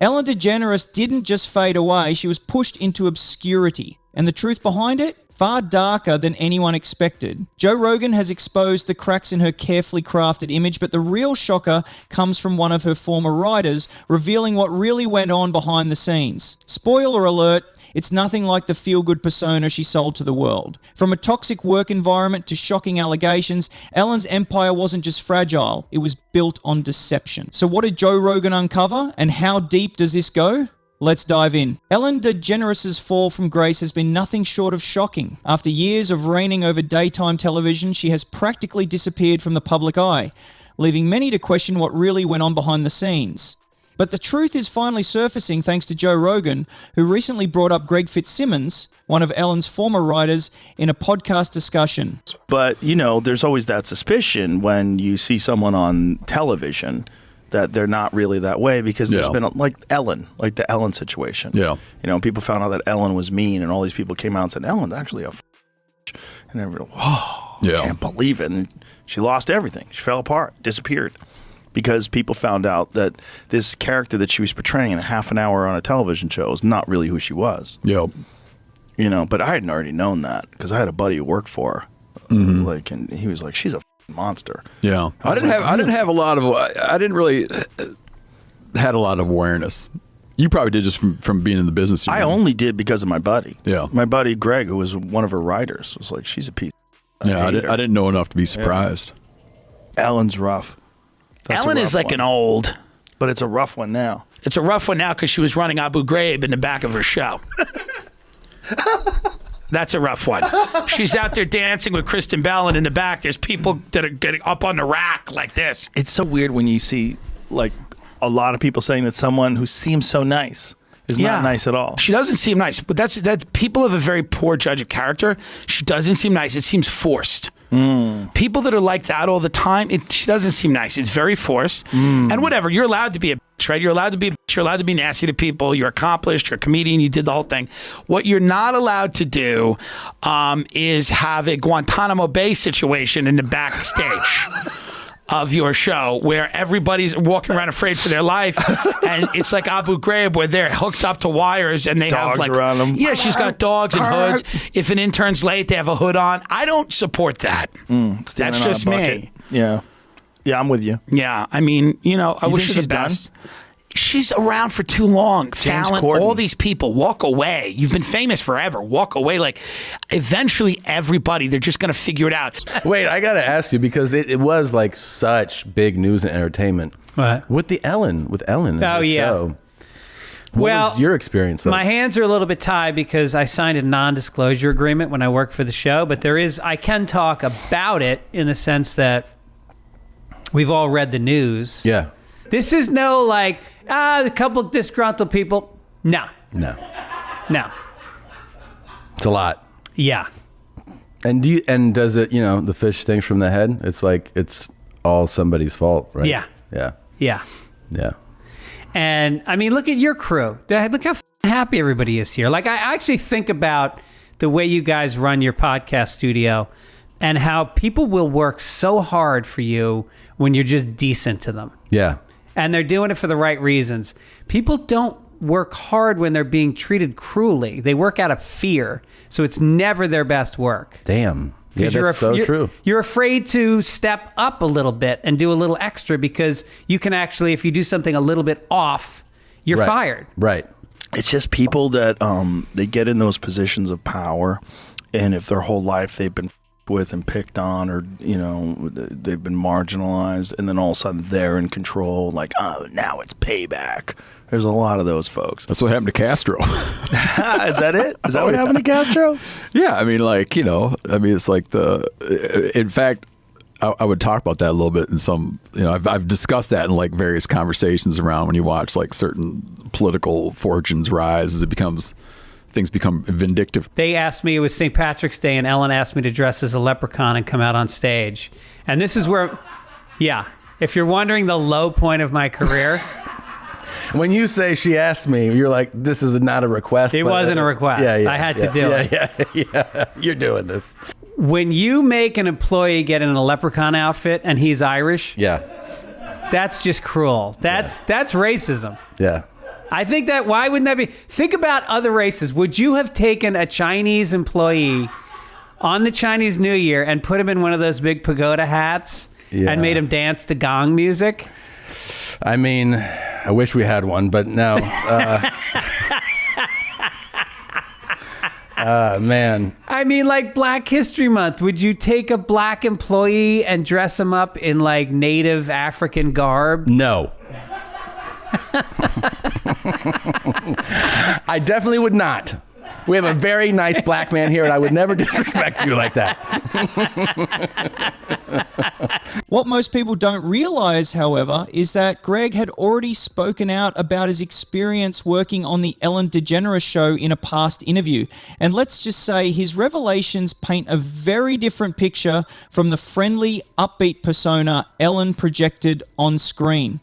Ellen DeGeneres didn't just fade away, she was pushed into obscurity. And the truth behind it? Far darker than anyone expected. Joe Rogan has exposed the cracks in her carefully crafted image, but the real shocker comes from one of her former writers, revealing what really went on behind the scenes. Spoiler alert, it's nothing like the feel-good persona she sold to the world. From a toxic work environment to shocking allegations, Ellen's empire wasn't just fragile, it was built on deception. So what did Joe Rogan uncover, and how deep does this go? Let's dive in. Ellen DeGeneres' fall from grace has been nothing short of shocking. After years of reigning over daytime television, she has practically disappeared from the public eye, leaving many to question what really went on behind the scenes. But the truth is finally surfacing thanks to Joe Rogan, who recently brought up Greg Fitzsimmons, one of Ellen's former writers, in a podcast discussion. But, there's always that suspicion when you see someone on television that they're not really that way, because there's been like the Ellen situation. Yeah. People found out that Ellen was mean, and all these people came out and said, Ellen's actually a and everybody, whoa, I can't believe it. And she lost everything. She fell apart, disappeared, because people found out that this character that she was portraying in a half an hour on a television show is not really who she was. Yep. But I hadn't already known that, because I had a buddy who worked for her, and he was like, she's a monster. Yeah. I didn't really had a lot of awareness. You probably did just from being in the business. I only did because of my buddy. Yeah. My buddy Greg, who was one of her writers, was like, she's a piece. I didn't know enough to be surprised. Yeah. Ellen's rough. Ellen is like an old. But it's a rough one now. It's a rough one now because she was running Abu Ghraib in the back of her show. That's a rough one. She's out there dancing with Kristen Bell, and in the back, there's people that are getting up on the rack like this. It's so weird when you see, like, a lot of people saying that someone who seems so nice is not nice at all. She doesn't seem nice, but that people have a very poor judge of character. She doesn't seem nice. It seems forced. People that are like that all the time, she doesn't seem nice. It's very forced. And whatever, you're allowed to be a bitch, right? You're allowed to be a bitch. You're allowed to be nasty to people. You're accomplished. You're a comedian. You did the whole thing. What you're not allowed to do is have a Guantanamo Bay situation in the backstage of your show where everybody's walking around afraid for their life, and it's like Abu Ghraib where they're hooked up to wires and they dogs have like around them. Yeah, she's got dogs and hoods. If an intern's late, they have a hood on. I don't support that. That's just me. Yeah, I'm with you. Yeah, I mean, I wish her the best. She's around for too long. Fallon, all these people, walk away. You've been famous forever. Walk away. Like, eventually, everybody, they're just going to figure it out. Wait, I got to ask you, because it was like such big news and entertainment. What? With Ellen. Oh, yeah. Show. What was your experience like? My hands are a little bit tied because I signed a non-disclosure agreement when I worked for the show, but I can talk about it in the sense that we've all read the news. Yeah. This is no like, a couple of disgruntled people. No. It's a lot. Yeah. And does it, the fish stinks from the head? It's like, it's all somebody's fault, right? Yeah. And I mean, look at your crew. Look how happy everybody is here. Like, I actually think about the way you guys run your podcast studio and how people will work so hard for you when you're just decent to them. Yeah. And they're doing it for the right reasons. People don't work hard when they're being treated cruelly. They work out of fear. So it's never their best work. Damn. Yeah, that's so true. You're afraid to step up a little bit and do a little extra because you can actually, if you do something a little bit off, you're fired. Right. It's just people that they get in those positions of power, and if their whole life they've been with and picked on, or they've been marginalized, and then all of a sudden they're in control, like, oh, now it's payback. There's a lot of those folks. That's what happened to Castro. Is that it? Is that what happened to Castro? Yeah, I mean, it's like in fact, I would talk about that a little bit in some, I've discussed that in like various conversations around when you watch like certain political fortunes rise as things become vindictive. They asked me, it was St. Patrick's Day, and Ellen asked me to dress as a leprechaun and come out on stage. And this is where, if you're wondering the low point of my career. When you say she asked me, you're like, this is not a request. It wasn't a request. I had to do it. Yeah. You're doing this. When you make an employee get in a leprechaun outfit and he's Irish, yeah, that's just cruel. That's racism. Yeah. I think that, why wouldn't that be? Think about other races. Would you have taken a Chinese employee on the Chinese New Year and put him in one of those big pagoda hats and made him dance to gong music? I mean, I wish we had one, but no. Man. I mean, like Black History Month, would you take a black employee and dress him up in like native African garb? No. I definitely would not. We have a very nice black man here, and I would never disrespect you like that. What most people don't realize, however, is that Greg had already spoken out about his experience working on the Ellen DeGeneres show in a past interview. And let's just say his revelations paint a very different picture from the friendly, upbeat persona Ellen projected on screen.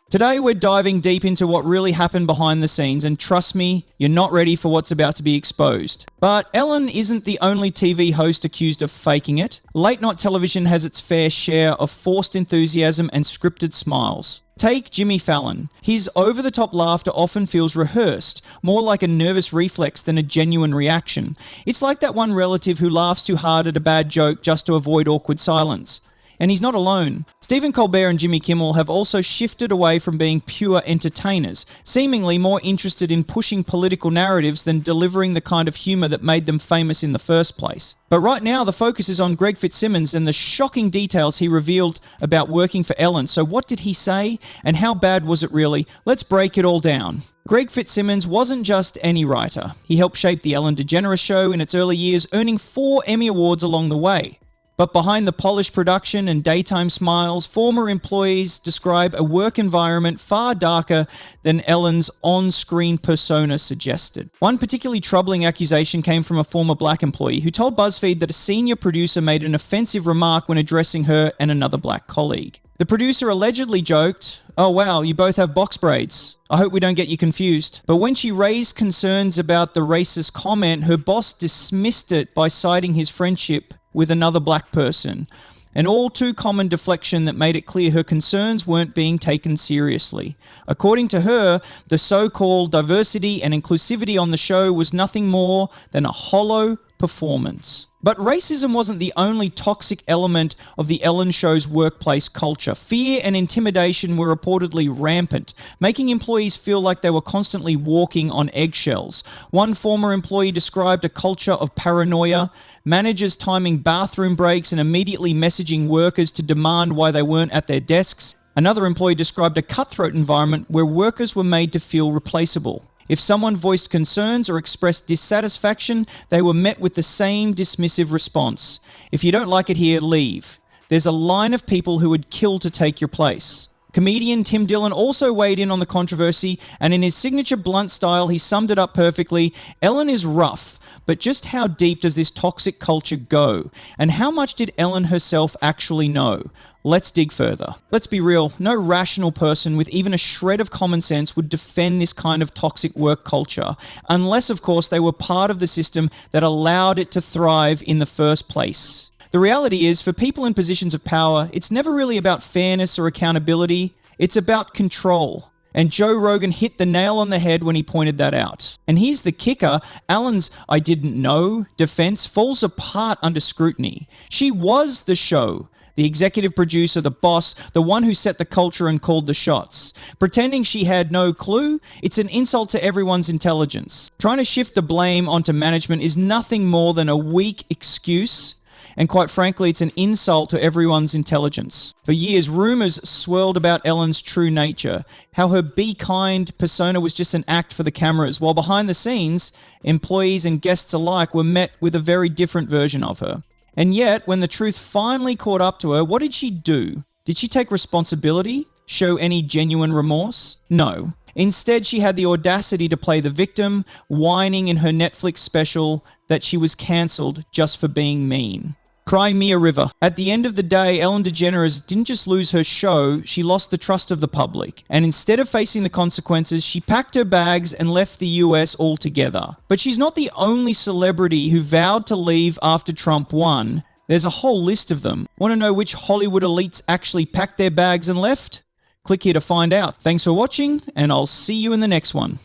Today, we're diving deep into what really happened behind the scenes, and trust me, you're not ready for what's about to be exposed. But Ellen isn't the only TV host accused of faking it. Late-night television has its fair share of forced enthusiasm and scripted smiles. Take Jimmy Fallon. His over-the-top laughter often feels rehearsed, more like a nervous reflex than a genuine reaction. It's like that one relative who laughs too hard at a bad joke just to avoid awkward silence. And he's not alone. Stephen Colbert and Jimmy Kimmel have also shifted away from being pure entertainers, seemingly more interested in pushing political narratives than delivering the kind of humor that made them famous in the first place. But right now, the focus is on Greg Fitzsimmons and the shocking details he revealed about working for Ellen. So what did he say, and how bad was it really? Let's break it all down. Greg Fitzsimmons wasn't just any writer. He helped shape the Ellen DeGeneres show in its early years, earning 4 Emmy Awards along the way. But behind the polished production and daytime smiles, former employees describe a work environment far darker than Ellen's on-screen persona suggested. One particularly troubling accusation came from a former black employee who told BuzzFeed that a senior producer made an offensive remark when addressing her and another black colleague. The producer allegedly joked, "Oh wow, you both have box braids. I hope we don't get you confused." But when she raised concerns about the racist comment, her boss dismissed it by citing his friendship with another black person, an all too common deflection that made it clear her concerns weren't being taken seriously. According to her, the so-called diversity and inclusivity on the show was nothing more than a hollow performance. But racism wasn't the only toxic element of the Ellen Show's workplace culture. Fear and intimidation were reportedly rampant, making employees feel like they were constantly walking on eggshells. One former employee described a culture of paranoia, managers timing bathroom breaks and immediately messaging workers to demand why they weren't at their desks. Another employee described a cutthroat environment where workers were made to feel replaceable. If someone voiced concerns or expressed dissatisfaction, they were met with the same dismissive response. "If you don't like it here, leave. There's a line of people who would kill to take your place." Comedian Tim Dillon also weighed in on the controversy, and in his signature blunt style, he summed it up perfectly. Ellen is rough, but just how deep does this toxic culture go? And how much did Ellen herself actually know? Let's dig further. Let's be real, no rational person with even a shred of common sense would defend this kind of toxic work culture, unless, of course, they were part of the system that allowed it to thrive in the first place. The reality is, for people in positions of power, it's never really about fairness or accountability, it's about control. And Joe Rogan hit the nail on the head when he pointed that out. And here's the kicker, Ellen's "I didn't know" defense falls apart under scrutiny. She was the show, the executive producer, the boss, the one who set the culture and called the shots. Pretending she had no clue, it's an insult to everyone's intelligence. Trying to shift the blame onto management is nothing more than a weak excuse. And quite frankly, it's an insult to everyone's intelligence. For years, rumors swirled about Ellen's true nature, how her be kind persona was just an act for the cameras, while behind the scenes, employees and guests alike were met with a very different version of her. And yet, when the truth finally caught up to her, what did she do? Did she take responsibility? Show any genuine remorse? No. Instead, she had the audacity to play the victim, whining in her Netflix special that she was cancelled just for being mean. Cry me a river. At the end of the day, Ellen DeGeneres didn't just lose her show, she lost the trust of the public. And instead of facing the consequences, she packed her bags and left the US altogether. But she's not the only celebrity who vowed to leave after Trump won. There's a whole list of them. Want to know which Hollywood elites actually packed their bags and left? Click here to find out. Thanks for watching, and I'll see you in the next one.